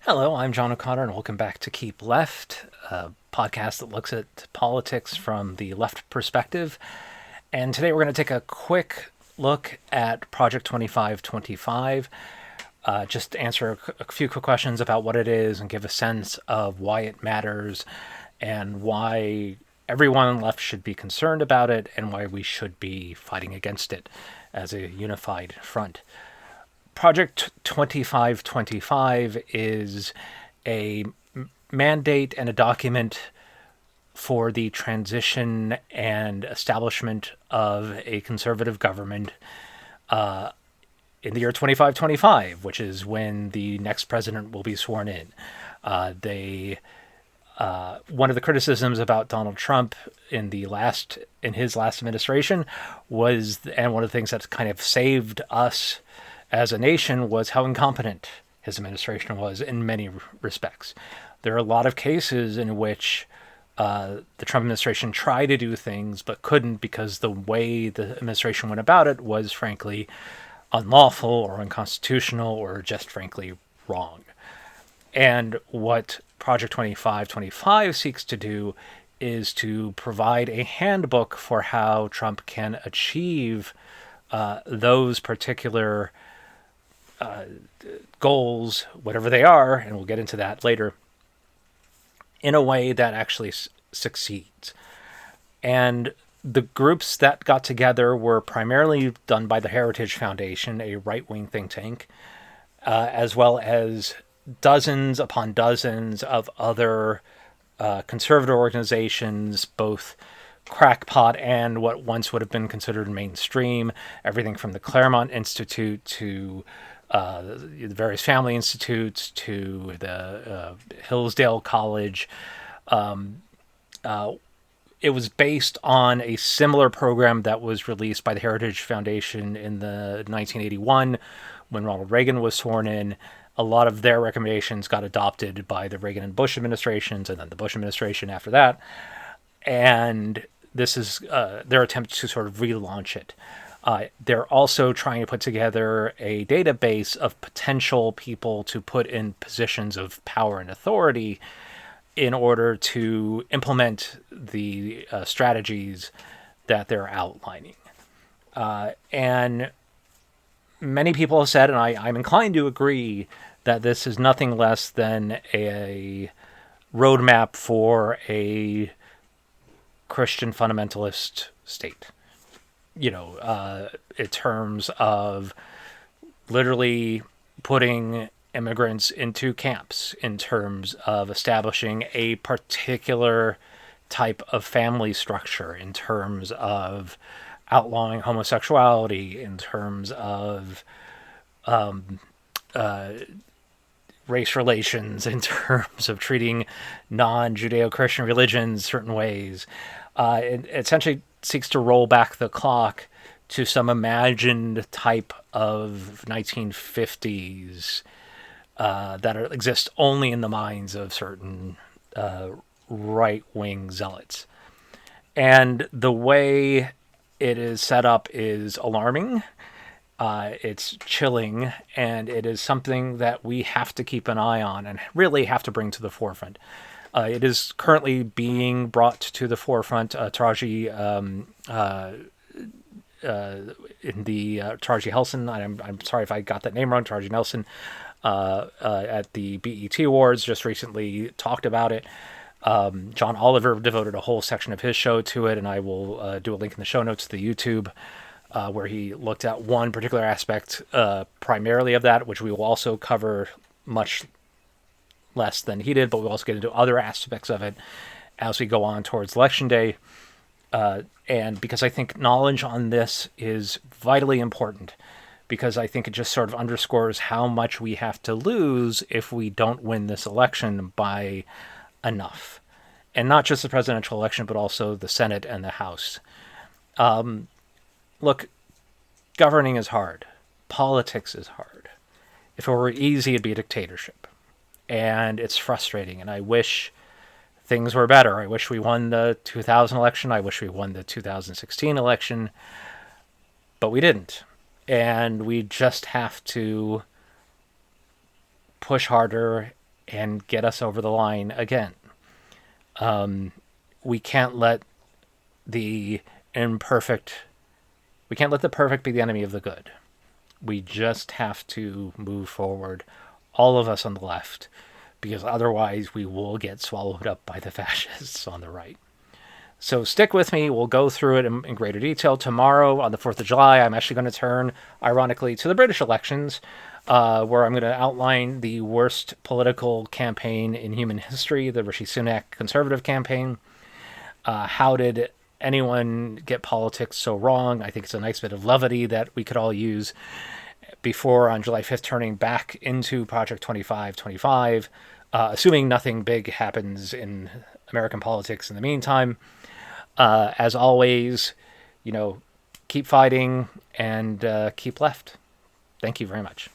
Hello, I'm John O'Connor, and welcome back to Keep Left, a podcast that looks at politics from the left perspective. And today we're going to take a quick look at Project 2525, just to answer a few quick questions about what it is and give a sense of why it matters and why everyone on the left should be concerned about it and why we should be fighting against it as a unified front. Project 2525 is a mandate and a document for the transition and establishment of a conservative government in the year 2525, which is when the next president will be sworn in. One of the criticisms about Donald Trump in his last administration was, and one of the things that kind of saved us as a nation, was how incompetent his administration was in many respects. There are a lot of cases in which the Trump administration tried to do things but couldn't because the way the administration went about it was frankly unlawful or unconstitutional or just frankly wrong. And what Project 2525 seeks to do is to provide a handbook for how Trump can achieve those particular goals, whatever they are, and we'll get into that later, in a way that actually succeeds. And the groups that got together were primarily done by the Heritage Foundation, a right-wing think tank, as well as dozens upon dozens of other conservative organizations, both crackpot and what once would have been considered mainstream, everything from the Claremont Institute to the various family institutes to the Hillsdale College. It was based on a similar program that was released by the Heritage Foundation in the 1981 when Ronald Reagan was sworn in. A lot of their recommendations got adopted by the Reagan and Bush administrations, and then the Bush administration after that. And this is their attempt to sort of relaunch it. They're also trying to put together a database of potential people to put in positions of power and authority in order to implement the strategies that they're outlining. And many people have said, and I'm inclined to agree, that this is nothing less than a roadmap for a Christian fundamentalist state. In terms of literally putting immigrants into camps, in terms of establishing a particular type of family structure, in terms of outlawing homosexuality, in terms of race relations, in terms of treating non-Judeo-Christian religions certain ways. It essentially seeks to roll back the clock to some imagined type of 1950s that exist only in the minds of certain right-wing zealots. And the way it is set up is alarming. It's chilling, and it is something that we have to keep an eye on and really have to bring to the forefront. It is currently being brought to the forefront. Taraji in the Taraji Henson, I'm sorry if I got that name wrong, Taraji Nelson, at the BET Awards just recently talked about it. Jon Oliver devoted a whole section of his show to it, and I will do a link in the show notes to the YouTube where he looked at one particular aspect primarily of that, which we will also cover much less than he did, but we'll also get into other aspects of it as we go on towards Election Day. And because I think knowledge on this is vitally important, because I think it just sort of underscores how much we have to lose if we don't win this election by enough. And not just the presidential election, but also the Senate and the House. Look, governing is hard. Politics is hard. If it were easy, it'd be a dictatorship. And it's frustrating, and I wish things were better. I wish we won the 2000 election. I wish we won the 2016 election. But we didn't. And we just have to push harder and get us over the line again. We can't let the imperfect, we can't let the perfect be the enemy of the good. We just have to move forward, all of us on the left, because otherwise we will get swallowed up by the fascists on the right. So stick with me. We'll go through it in greater detail. Tomorrow, on the 4th of July, I'm actually going to turn, ironically, to the British elections, where I'm going to outline the worst political campaign in human history, the Rishi Sunak Conservative campaign. How did anyone get politics so wrong? I think it's a nice bit of levity that we could all use before, on July 5th, turning back into Project 2525, assuming nothing big happens in American politics in the meantime. As always, keep fighting and keep left. Thank you very much.